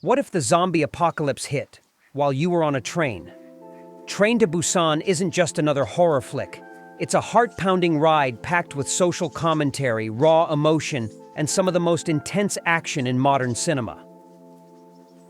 What if the zombie apocalypse hit while you were on a train? Train to Busan isn't just another horror flick. It's a heart-pounding ride packed with social commentary, raw emotion, and some of the most intense action in modern cinema.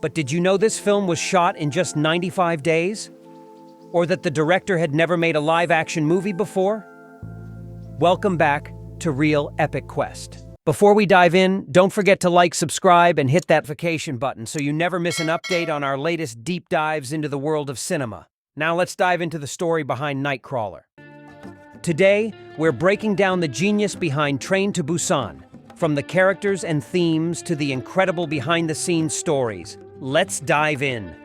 But did you know this film was shot in just 95 days? Or that the director had never made a live-action movie before? Welcome back to Real Epic Quest. Before we dive in, don't forget to like, subscribe, and hit that notification button so you never miss an update on our latest deep dives into the world of cinema. Now let's dive into the story behind Nightcrawler. Today, we're breaking down the genius behind Train to Busan. From the characters and themes to the incredible behind-the-scenes stories, let's dive in.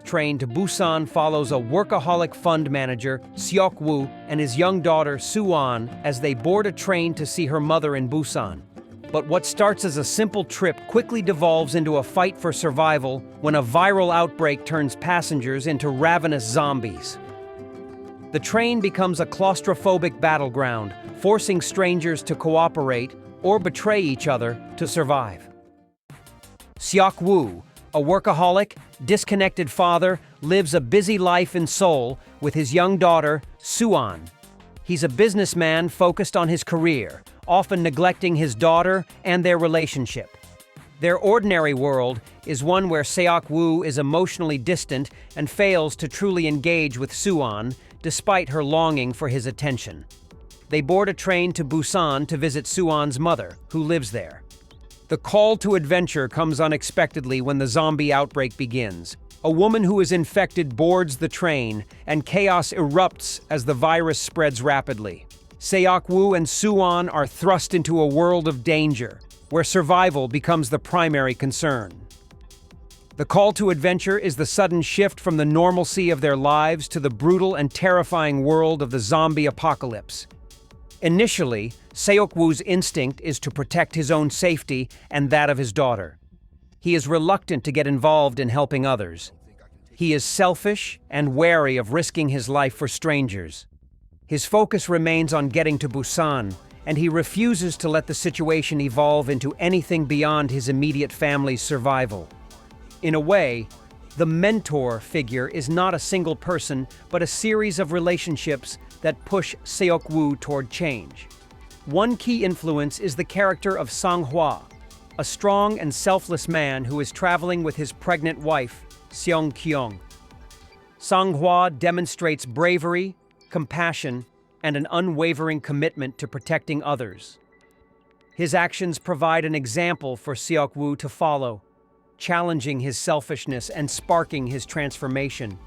Train to Busan follows a workaholic fund manager, Seok-woo, and his young daughter, Soo-won, as they board a train to see her mother in Busan. But what starts as a simple trip quickly devolves into a fight for survival when a viral outbreak turns passengers into ravenous zombies. The train becomes a claustrophobic battleground, forcing strangers to cooperate or betray each other to survive. Seok-woo, a workaholic, disconnected father, lives a busy life in Seoul with his young daughter, Soo-won. He's a businessman focused on his career, often neglecting his daughter and their relationship. Their ordinary world is one where Seok-woo is emotionally distant and fails to truly engage with Soo-won, despite her longing for his attention. They board a train to Busan to visit Soo-won's mother, who lives there. The call to adventure comes unexpectedly when the zombie outbreak begins. A woman who is infected boards the train, and chaos erupts as the virus spreads rapidly. Seok-woo and Soo-won are thrust into a world of danger, where survival becomes the primary concern. The call to adventure is the sudden shift from the normalcy of their lives to the brutal and terrifying world of the zombie apocalypse. Initially, Seok-woo's instinct is to protect his own safety and that of his daughter. He is reluctant to get involved in helping others. He is selfish and wary of risking his life for strangers. His focus remains on getting to Busan, and he refuses to let the situation evolve into anything beyond his immediate family's survival. In a way, the mentor figure is not a single person, but a series of relationships that push Seok-woo toward change. One key influence is the character of Sang-hwa, a strong and selfless man who is traveling with his pregnant wife, Seong-kyung. Sang-hwa demonstrates bravery, compassion, and an unwavering commitment to protecting others. His actions provide an example for Seok-woo to follow, challenging his selfishness and sparking his transformation.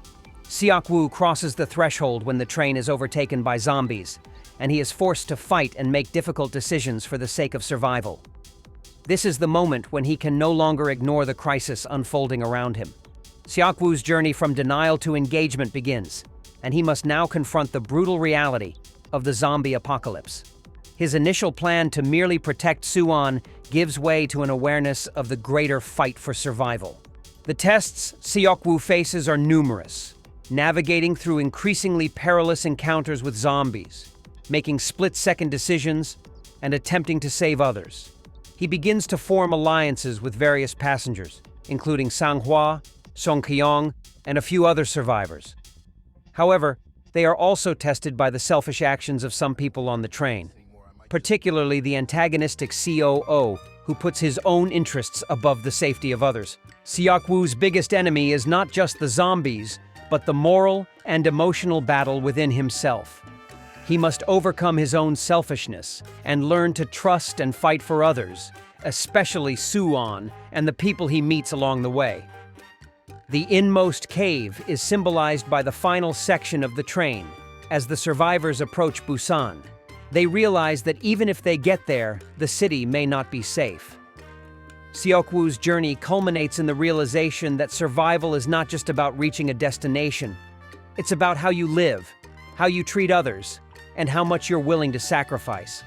Seok-woo crosses the threshold when the train is overtaken by zombies, and he is forced to fight and make difficult decisions for the sake of survival. This is the moment when he can no longer ignore the crisis unfolding around him. Seok-woo's journey from denial to engagement begins, and he must now confront the brutal reality of the zombie apocalypse. His initial plan to merely protect Soo-won gives way to an awareness of the greater fight for survival. The tests Seok-woo faces are numerous, navigating through increasingly perilous encounters with zombies, making split-second decisions, and attempting to save others. He begins to form alliances with various passengers, including Sang-hwa, Seong-kyung, and a few other survivors. However, they are also tested by the selfish actions of some people on the train, particularly the antagonistic COO, who puts his own interests above the safety of others. Seok-woo's biggest enemy is not just the zombies, but the moral and emotional battle within himself. He must overcome his own selfishness and learn to trust and fight for others, especially Soo-won and the people he meets along the way. The inmost cave is symbolized by the final section of the train. As the survivors approach Busan, they realize that even if they get there, the city may not be safe. Seok-woo's journey culminates in the realization that survival is not just about reaching a destination. It's about how you live, how you treat others, and how much you're willing to sacrifice.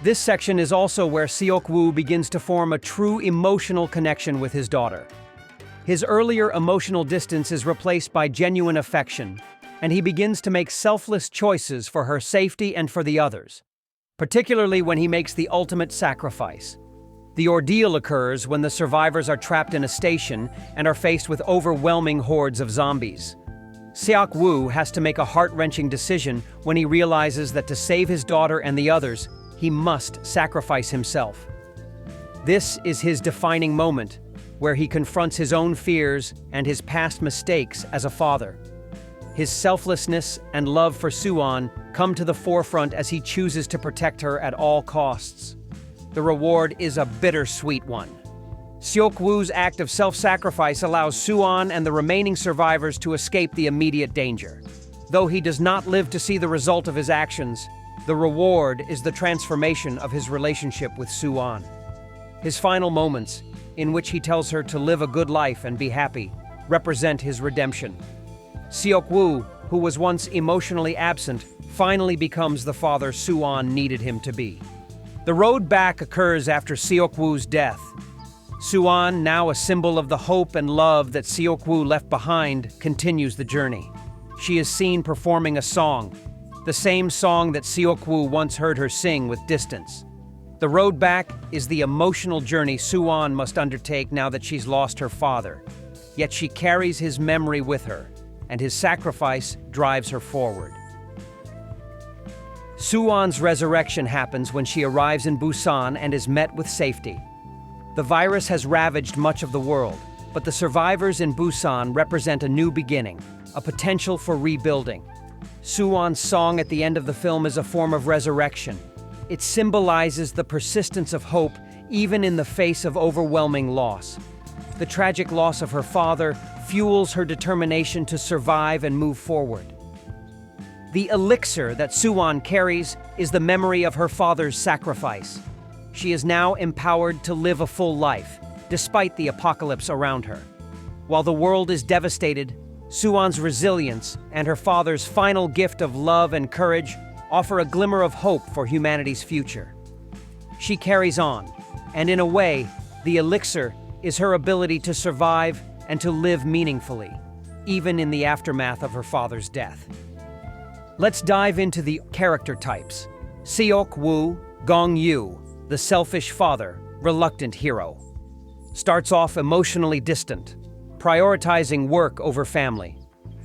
This section is also where Seok-woo begins to form a true emotional connection with his daughter. His earlier emotional distance is replaced by genuine affection, and he begins to make selfless choices for her safety and for the others, particularly when he makes the ultimate sacrifice. The ordeal occurs when the survivors are trapped in a station and are faced with overwhelming hordes of zombies. Seok-woo has to make a heart-wrenching decision when he realizes that to save his daughter and the others, he must sacrifice himself. This is his defining moment, where he confronts his own fears and his past mistakes as a father. His selflessness and love for Suwon come to the forefront as he chooses to protect her at all costs. The reward is a bittersweet one. Seok-woo's act of self-sacrifice allows Suwon and the remaining survivors to escape the immediate danger. Though he does not live to see the result of his actions, the reward is the transformation of his relationship with Suwon. His final moments, in which he tells her to live a good life and be happy, represent his redemption. Seok-woo, who was once emotionally absent, finally becomes the father Suwon needed him to be. The road back occurs after Seok-woo's death. Suwon, now a symbol of the hope and love that Seok-woo left behind, continues the journey. She is seen performing a song, the same song that Seok-woo once heard her sing with distance. The road back is the emotional journey Suwon must undertake now that she's lost her father. Yet she carries his memory with her, and his sacrifice drives her forward. Suwon's resurrection happens when she arrives in Busan and is met with safety. The virus has ravaged much of the world, but the survivors in Busan represent a new beginning, a potential for rebuilding. Suwon's song at the end of the film is a form of resurrection. It symbolizes the persistence of hope even in the face of overwhelming loss. The tragic loss of her father fuels her determination to survive and move forward. The elixir that Suwon carries is the memory of her father's sacrifice. She is now empowered to live a full life, despite the apocalypse around her. While the world is devastated, Suwon's resilience and her father's final gift of love and courage offer a glimmer of hope for humanity's future. She carries on, and in a way, the elixir is her ability to survive and to live meaningfully, even in the aftermath of her father's death. Let's dive into the character types. Seok-woo, Gong-yu, the selfish father, reluctant hero. Starts off emotionally distant, prioritizing work over family.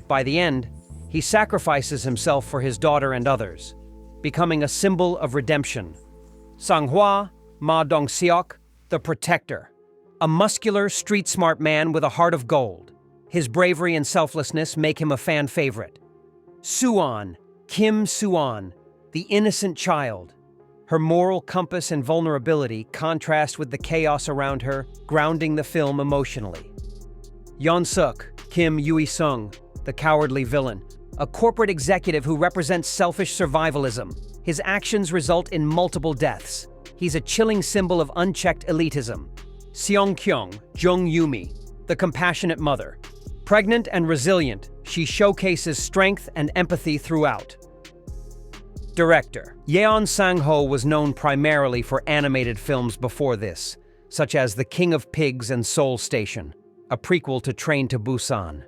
By the end, he sacrifices himself for his daughter and others, becoming a symbol of redemption. Sang-hwa, Ma Dong-seok, the protector. A muscular, street-smart man with a heart of gold. His bravery and selflessness make him a fan favorite. Suwon, Kim Suwon, the innocent child. Her moral compass and vulnerability contrast with the chaos around her, grounding the film emotionally. Yeon-suk, Kim Yui-sung, the cowardly villain. A corporate executive who represents selfish survivalism. His actions result in multiple deaths. He's a chilling symbol of unchecked elitism. Seong-kyung, Jung-yumi, the compassionate mother. Pregnant and resilient, she showcases strength and empathy throughout. Director. Yeon Sang-ho was known primarily for animated films before this, such as The King of Pigs and Seoul Station, a prequel to Train to Busan.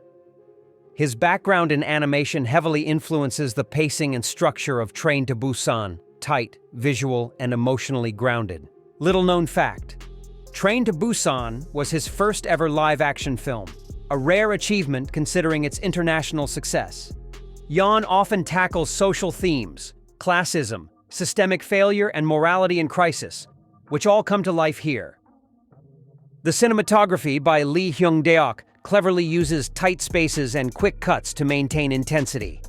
His background in animation heavily influences the pacing and structure of Train to Busan, tight, visual, and emotionally grounded. Little-known fact. Train to Busan was his first ever live-action film, a rare achievement considering its international success. Yeon often tackles social themes, classism, systemic failure, and morality in crisis, which all come to life here. The cinematography by Lee Hyung-deok cleverly uses tight spaces and quick cuts to maintain intensity.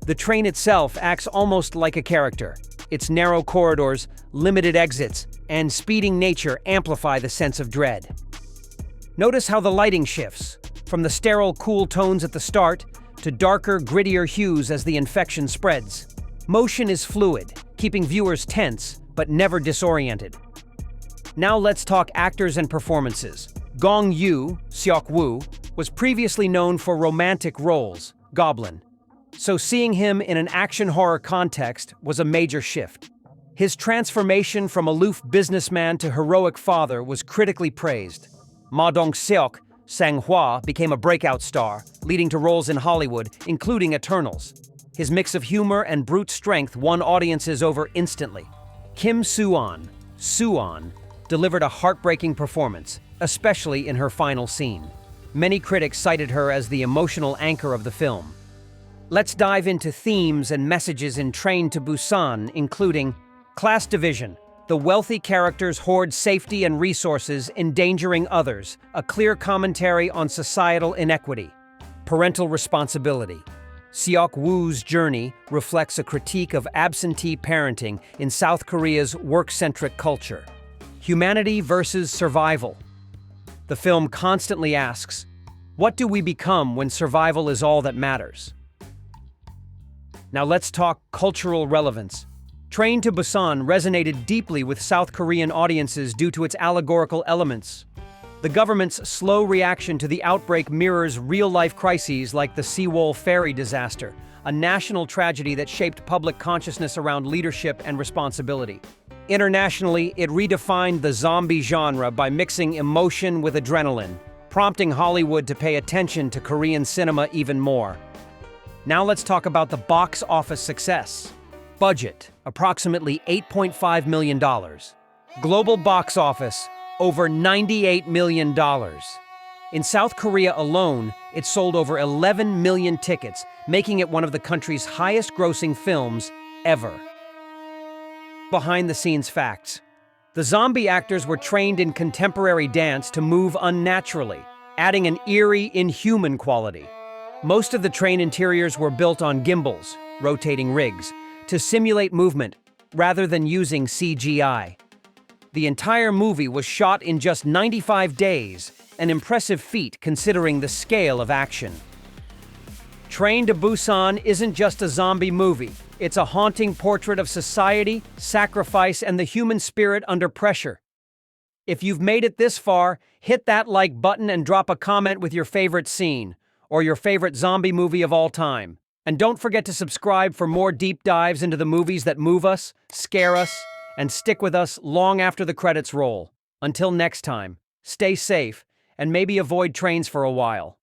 The train itself acts almost like a character. Its narrow corridors, limited exits, and speeding nature amplify the sense of dread. Notice how the lighting shifts, from the sterile, cool tones at the start to darker, grittier hues as the infection spreads. Motion is fluid, keeping viewers tense, but never disoriented. Now let's talk actors and performances. Gong-yu, Seok-woo, was previously known for romantic roles, Goblin. So seeing him in an action horror context was a major shift. His transformation from aloof businessman to heroic father was critically praised. Ma Dong-seok, Sang-hwa, became a breakout star, leading to roles in Hollywood, including Eternals. His mix of humor and brute strength won audiences over instantly. Kim Suwon, delivered a heartbreaking performance, especially in her final scene. Many critics cited her as the emotional anchor of the film. Let's dive into themes and messages in Train to Busan, including class division. The wealthy characters hoard safety and resources, endangering others, a clear commentary on societal inequity. Parental responsibility. Seok Woo's journey reflects a critique of absentee parenting in South Korea's work-centric culture. Humanity versus survival. The film constantly asks, what do we become when survival is all that matters? Now let's talk cultural relevance. Train to Busan resonated deeply with South Korean audiences due to its allegorical elements. The government's slow reaction to the outbreak mirrors real-life crises like the Seawol ferry disaster, a national tragedy that shaped public consciousness around leadership and responsibility. Internationally, it redefined the zombie genre by mixing emotion with adrenaline, prompting Hollywood to pay attention to Korean cinema even more. Now let's talk about the box office success. Budget, approximately $8.5 million. Global box office, over $98 million. In South Korea alone, it sold over 11 million tickets, making it one of the country's highest-grossing films ever. Behind-the-scenes facts. The zombie actors were trained in contemporary dance to move unnaturally, adding an eerie, inhuman quality. Most of the train interiors were built on gimbals, rotating rigs, to simulate movement, rather than using CGI. The entire movie was shot in just 95 days, an impressive feat considering the scale of action. Train to Busan isn't just a zombie movie. It's a haunting portrait of society, sacrifice, and the human spirit under pressure. If you've made it this far, hit that like button and drop a comment with your favorite scene, or your favorite zombie movie of all time. And don't forget to subscribe for more deep dives into the movies that move us, scare us, and stick with us long after the credits roll. Until next time, stay safe, and maybe avoid trains for a while.